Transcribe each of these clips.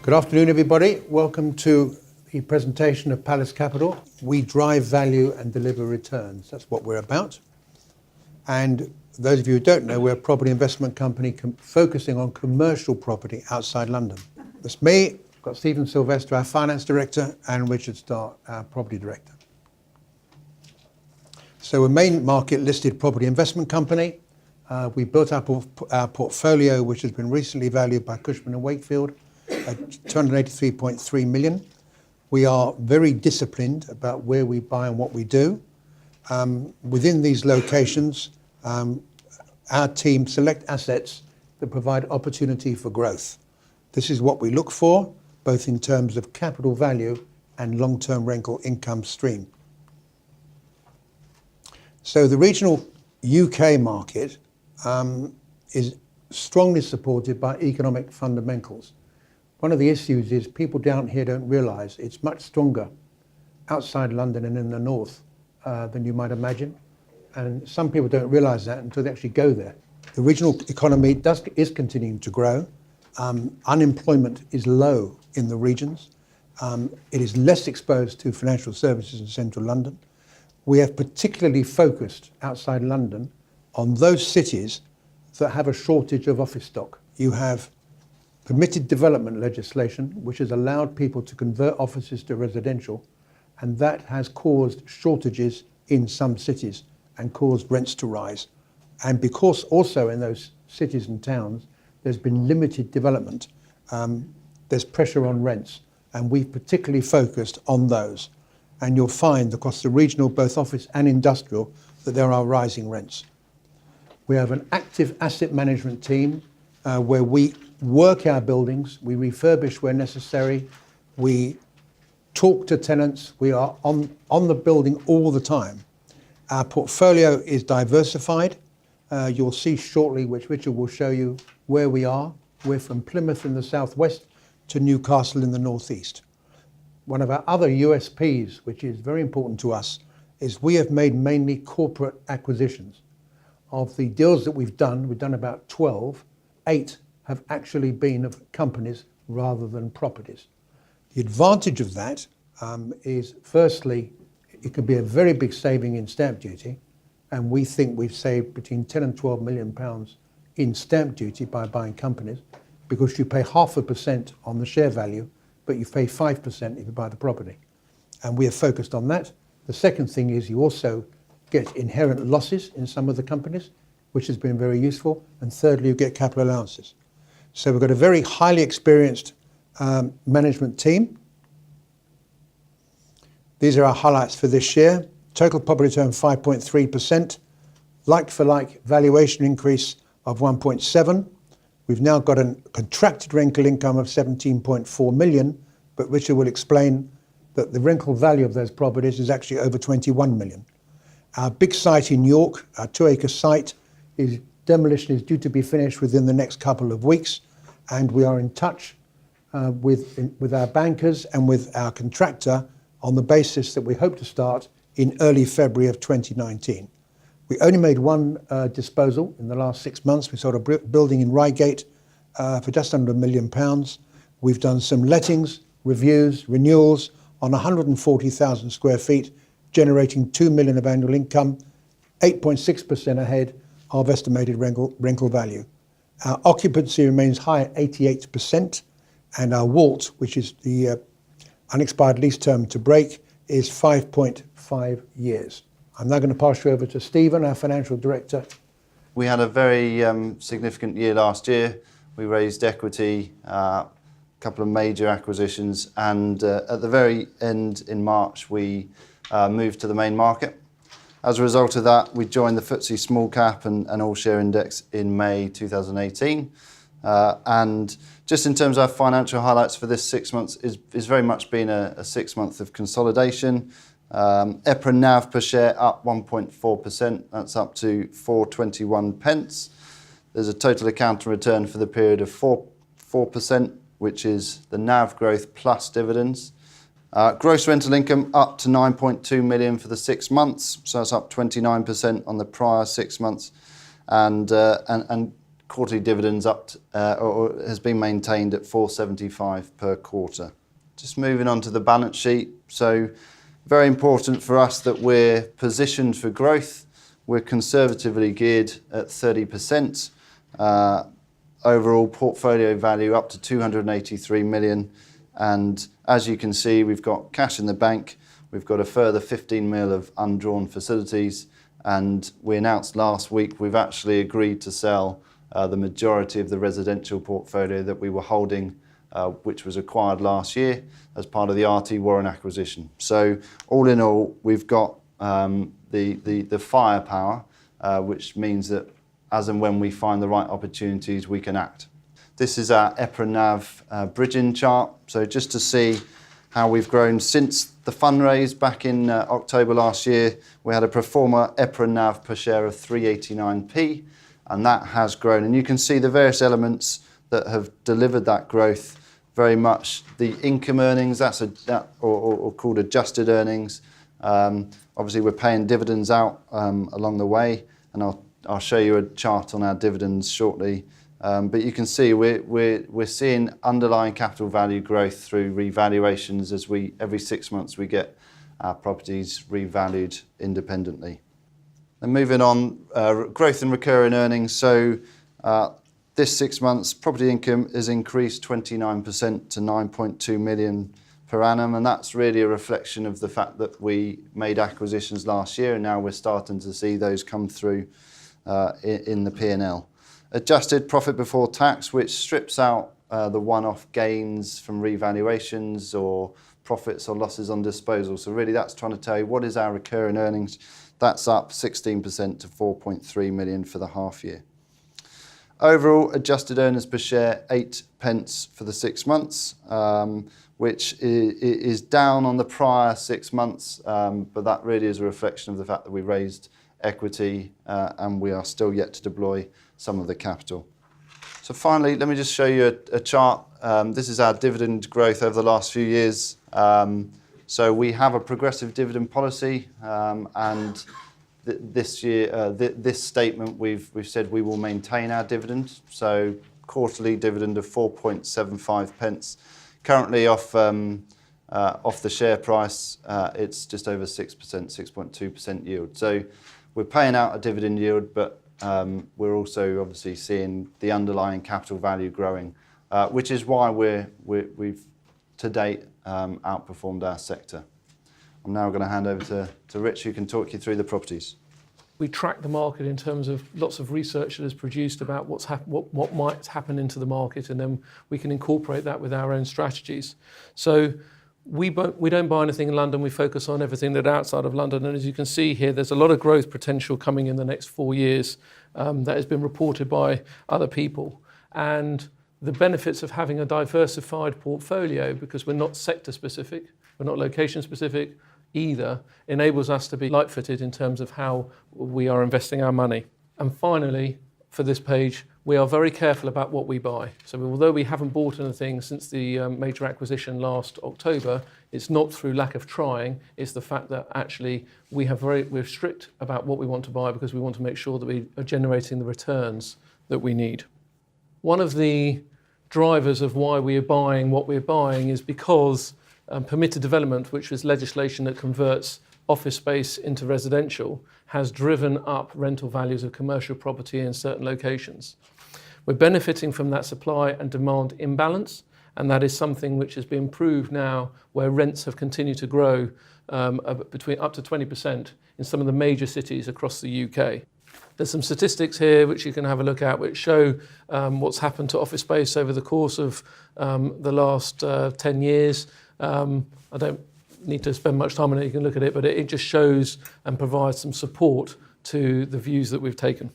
Good afternoon, everybody. Welcome to the presentation of Palace Capital. We drive value and deliver returns. That's what we're about. And those of you who don't know, we're a property investment company focusing on commercial property outside London. That's me. I've got Silvester, our finance director, and Richard Starr, our property director. So we're a main market listed property investment company. We built up our portfolio, which has been recently valued by Cushman & Wakefield at 283.3 million. We are very disciplined about where we buy and what we do. Within these locations, our team select assets that provide opportunity for growth. This is what we look for, both in terms of capital value and long-term rental income stream. So the regional UK market is strongly supported by economic fundamentals. One of the issues is people down here don't realise it's much stronger outside London and in the north than you might imagine. And some people don't realise that until they actually go there. The regional economy is continuing to grow. Unemployment is low in the regions. It is less exposed to financial services in central London. We have particularly focused outside London on those cities that have a shortage of office stock. You have permitted development legislation, which has allowed people to convert offices to residential, and that has caused shortages in some cities and caused rents to rise. And because also in those cities and towns, there's been limited development, there's pressure on rents, and we've particularly focused on those. And you'll find across the regional, both office and industrial, that there are rising rents. We have an active asset management team where we work our buildings, we refurbish where necessary, we talk to tenants, we are on the building all the time. Our portfolio is diversified. You'll see shortly, which Richard will show you, where we are. We're from Plymouth in the southwest to Newcastle in the northeast. One of our other USPs, which is very important to us, is we have made mainly corporate acquisitions. Of the deals that we've done about 12, 8 have actually been of companies rather than properties. The advantage of that is, firstly, it could be a very big saving in stamp duty, and we think we've saved between 10 and 12 million pounds in stamp duty by buying companies, because you pay 0.5% on the share value, but you pay 5% if you buy the property. And we are focused on that. The second thing is you also get inherent losses in some of the companies, which has been very useful. And thirdly, you get capital allowances. So we've got a very highly experienced management team. These are our highlights for this year. Total property return 5.3%. Like-for-like valuation increase of 1.7%. We've now got a contracted rental income of 17.4 million, but Richard will explain that the rental value of those properties is actually over 21 million. Our big site in York, our 2-acre site, demolition is due to be finished within the next couple of weeks, and we are in touch with our bankers and with our contractor on the basis that we hope to start in early February of 2019. We only made one disposal in the last 6 months. We sold a building in Reigate for just under £1 million. We've done some lettings, reviews, renewals on 140,000 square feet, generating 2 million of annual income, 8.6% ahead of estimated rental value. Our occupancy remains high at 88%, and our WALT, which is the unexpired lease term to break, is 5.5 years. I'm now going to pass you over to Stephen, our financial director. We had a very significant year last year. We raised equity, a couple of major acquisitions, and at the very end in March, we moved to the main market. As a result of that, we joined the FTSE Small Cap and All Share Index in May 2018. And just in terms of our financial highlights for this 6 months, is very much been a 6 months of consolidation. EPRA NAV per share up 1.4%. That's up to 4.21 pence. There's a total account return for the period of 4%, which is the NAV growth plus dividends. Gross rental income up to 9.2 million for the 6 months, so that's up 29% on the prior 6 months, and quarterly dividends or has been maintained at 4.75 per quarter. Just moving on to the balance sheet. So very important for us that we're positioned for growth. We're conservatively geared at 30%. Overall portfolio value up to 283 million. And as you can see, we've got cash in the bank. We've got a further 15 mil of undrawn facilities. And we announced last week we've actually agreed to sell the majority of the residential portfolio that we were holding, which was acquired last year as part of the RT Warren acquisition. So all in all, we've got the firepower, which means that as and when we find the right opportunities, we can act. This is our EPRA NAV bridging chart. So just to see how we've grown since the fundraise back in October last year, we had a pro forma EPRA NAV per share of 389p, and that has grown. And you can see the various elements that have delivered that growth. Very much the income earnings, or called adjusted earnings. Obviously, we're paying dividends out along the way, and I'll show you a chart on our dividends shortly. But you can see we're seeing underlying capital value growth through revaluations as every 6 months we get our properties revalued independently. And moving on, growth in recurring earnings. So this 6 months, property income has increased 29% to 9.2 million per annum, and that's really a reflection of the fact that we made acquisitions last year, and now we're starting to see those come through in the P&L. Adjusted profit before tax, which strips out the one-off gains from revaluations or profits or losses on disposal. So really that's trying to tell you what is our recurring earnings. That's up 16% to 4.3 million for the half year. Overall, adjusted earnings per share, 8 pence for the 6 months, which is down on the prior 6 months, but that really is a reflection of the fact that we raised equity and we are still yet to deploy some of the capital. So finally, let me just show you a chart. This is our dividend growth over the last few years. So we have a progressive dividend policy, and this year, this statement, we've said we will maintain our dividend. So quarterly dividend of 4.75 pence. Currently off the share price, it's just over 6%, 6.2% yield. So we're paying out a dividend yield, but we're also obviously seeing the underlying capital value growing, which is why we've to date outperformed our sector. I'm now going to hand over to Rich, who can talk you through the properties. We track the market in terms of lots of research that is produced about what might happen into the market, and then we can incorporate that with our own strategies. So we don't buy anything in London, we focus on everything that's outside of London, and as you can see here, there's a lot of growth potential coming in the next 4 years that has been reported by other people. And the benefits of having a diversified portfolio, because we're not sector specific, we're not location specific either, enables us to be light-footed in terms of how we are investing our money. And finally, for this page, we are very careful about what we buy. So although we haven't bought anything since the major acquisition last October, it's not through lack of trying, it's the fact that actually we're strict about what we want to buy, because we want to make sure that we are generating the returns that we need. One of the drivers of why we are buying what we're buying is because permitted development, which is legislation that converts office space into residential, has driven up rental values of commercial property in certain locations. We're benefiting from that supply and demand imbalance, and that is something which has been proved now, where rents have continued to grow between up to 20% in some of the major cities across the UK. There's some statistics here which you can have a look at, which show what's happened to office space over the course of the last 10 years. I don't need to spend much time on it, you can look at it, but it just shows and provides some support to the views that we've taken.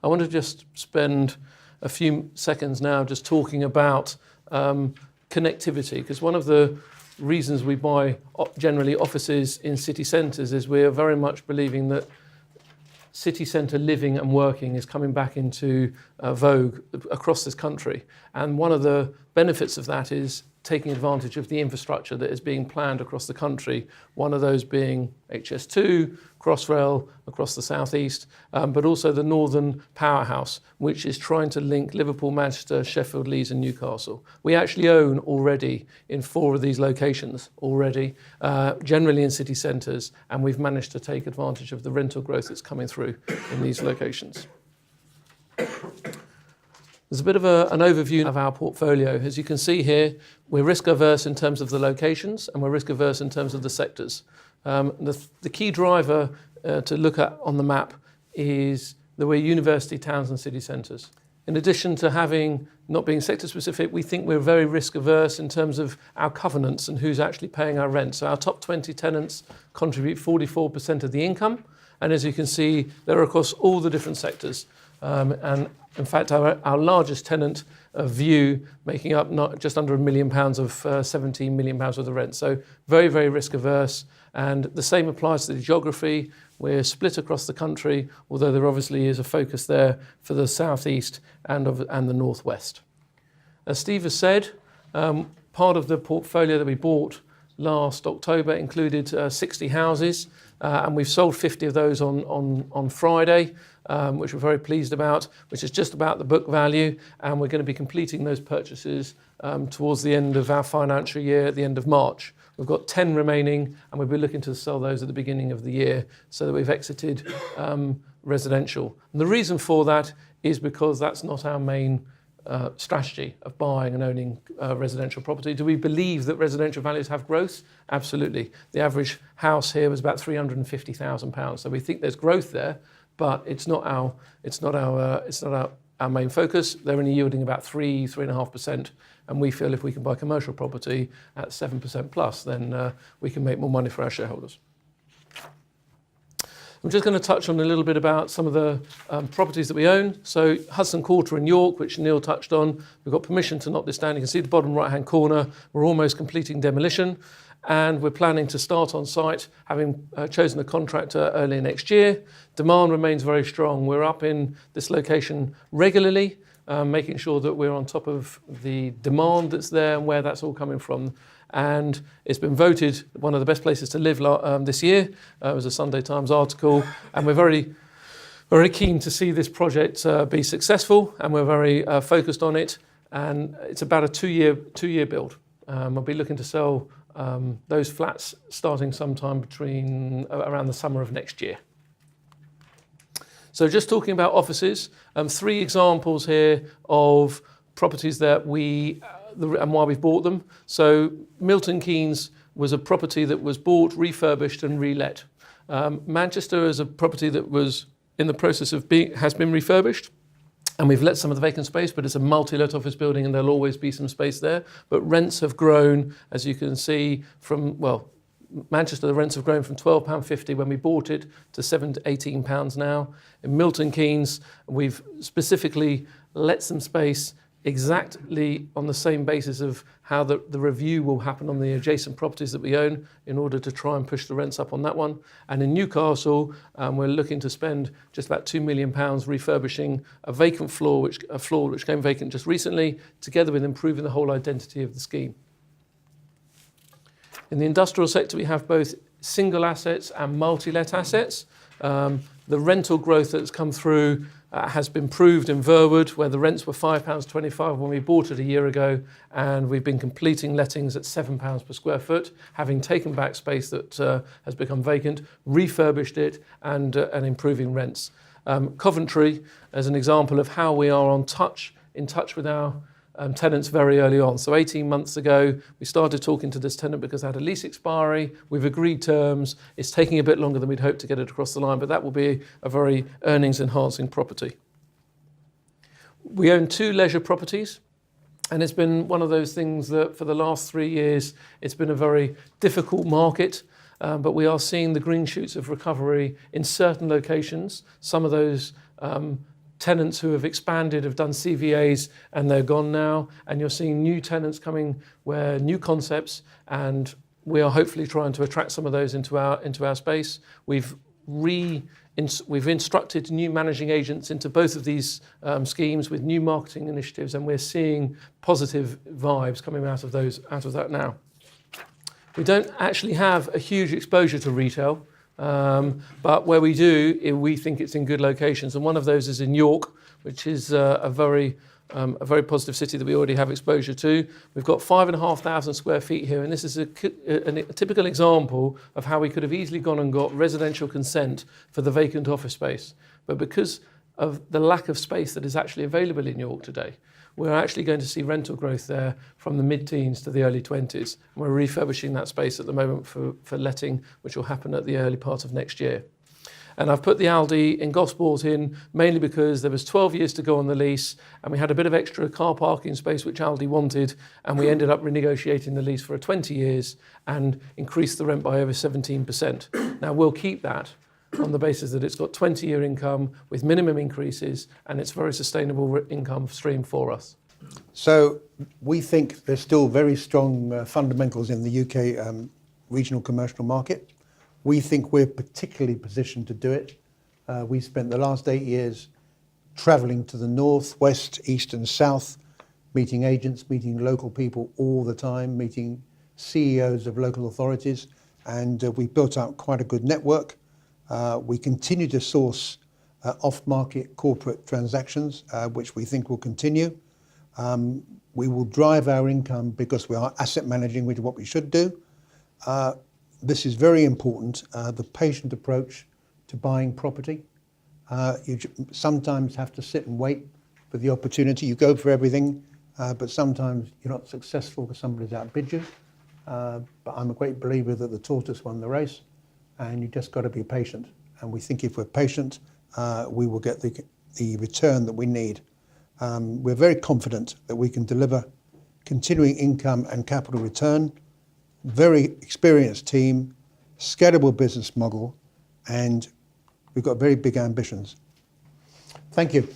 I want to just spend a few seconds now just talking about connectivity, because one of the reasons we buy generally offices in city centres is we are very much believing that city centre living and working is coming back into vogue across this country. And one of the benefits of that is taking advantage of the infrastructure that is being planned across the country, one of those being HS2, Crossrail across the southeast, but also the Northern Powerhouse, which is trying to link Liverpool, Manchester, Sheffield, Leeds and Newcastle. We actually own already in 4 of these locations already, generally in city centres, and we've managed to take advantage of the rental growth that's coming through in these locations. There's a bit of an overview of our portfolio. As you can see here, we're risk averse in terms of the locations and we're risk averse in terms of the sectors. The key driver to look at on the map is that we're university towns and city centres. In addition to not being sector specific, we think we're very risk averse in terms of our covenants and who's actually paying our rent. So our top 20 tenants contribute 44% of the income. And as you can see, they're across all the different sectors. And in fact, our largest tenant, View, making up not just under £1 million of 17 million pounds worth of rent. So very, very risk averse. And the same applies to the geography. We're split across the country, although there obviously is a focus there for the southeast and the northwest. As Steve has said, part of the portfolio that we bought last October included 60 houses, and we've sold 50 of those on Friday, which we're very pleased about, which is just about the book value, and we're going to be completing those purchases towards the end of our financial year, at the end of March. We've got 10 remaining, and we'll be looking to sell those at the beginning of the year so that we've exited residential. And the reason for that is because that's not our main strategy of buying and owning residential property. Do we believe that residential values have growth? Absolutely. The average house here was about £350,000. So we think there's growth there, but it's not our main focus. They're only yielding about 3.5%, and we feel if we can buy commercial property at 7% plus, then we can make more money for our shareholders. I'm just going to touch on a little bit about some of the properties that we own. So Hudson Quarter in York, which Neil touched on, we've got permission to notwithstand. You can see the bottom right-hand corner. We're almost completing demolition, and we're planning to start on site, having chosen a contractor early next year. Demand remains very strong. We're up in this location regularly, making sure that we're on top of the demand that's there and where that's all coming from. And it's been voted one of the best places to live this year. It was a Sunday Times article, and we're very, very keen to see this project be successful, and we're very focused on it. And it's about a two-year build. I'll be looking to sell those flats starting sometime around the summer of next year. So just talking about offices, 3 examples here of properties that and why we've bought them. So Milton Keynes was a property that was bought, refurbished and relet. Manchester is a property that was in the process of has been refurbished, and we've let some of the vacant space, but it's a multi-let office building and there'll always be some space there. But rents have grown, as you can see, Manchester, the rents have grown from £12.50 when we bought it to £7 to £18 now. In Milton Keynes, we've specifically let some space exactly on the same basis of how the review will happen on the adjacent properties that we own in order to try and push the rents up on that one. And in Newcastle, we're looking to spend just about £2 million refurbishing a vacant floor which came vacant just recently, together with improving the whole identity of the scheme. In the industrial sector, we have both single assets and multi-let assets. The rental growth that's come through has been proved in Verwood, where the rents were £5.25 when we bought it a year ago, and we've been completing lettings at £7 per square foot, having taken back space that has become vacant, refurbished it, and improving rents. Coventry, as an example of how we are in touch with our tenants very early on. So 18 months ago, we started talking to this tenant because they had a lease expiry. We've agreed terms. It's taking a bit longer than we'd hoped to get it across the line, but that will be a very earnings-enhancing property. We own 2 leisure properties, and it's been one of those things that for the last 3 years, it's been a very difficult market, but we are seeing the green shoots of recovery in certain locations. Some of those tenants who have expanded have done CVAs and they're gone now, and you're seeing new tenants coming where new concepts, and we are hopefully trying to attract some of those into our space. We've We've instructed new managing agents into both of these schemes with new marketing initiatives, and we're seeing positive vibes coming out of that now. We don't actually have a huge exposure to retail, but where we do, we think it's in good locations, and one of those is in York, which is a very positive city that we already have exposure to. We've got 5,500 square feet here, and this is a typical example of how we could have easily gone and got residential consent for the vacant office space. But because of the lack of space that is actually available in York today, we're actually going to see rental growth there from the mid-teens to the early 20s. And we're refurbishing that space at the moment for letting, which will happen at the early part of next year. And I've put the Aldi in Gosport in mainly because there was 12 years to go on the lease, and we had a bit of extra car parking space which Aldi wanted, and we ended up renegotiating the lease for 20 years and increased the rent by over 17%. Now we'll keep that on the basis that it's got 20-year income with minimum increases, and it's a very sustainable income stream for us. So we think there's still very strong fundamentals in the UK regional commercial market. We think we're particularly positioned to do it. We spent the last 8 years travelling to the north, west, east and south, meeting agents, meeting local people all the time, meeting CEOs of local authorities, and we built up quite a good network. We continue to source off-market corporate transactions, which we think will continue. We will drive our income because we are asset managing, which is what we should do. This is very important, the patient approach to buying property. You sometimes have to sit and wait for the opportunity. You go for everything, but sometimes you're not successful because somebody's outbid you. But I'm a great believer that the tortoise won the race, and you just got to be patient. And we think if we're patient, we will get the return that we need. We're very confident that we can deliver continuing income and capital return, very experienced team, scalable business model, and we've got very big ambitions. Thank you.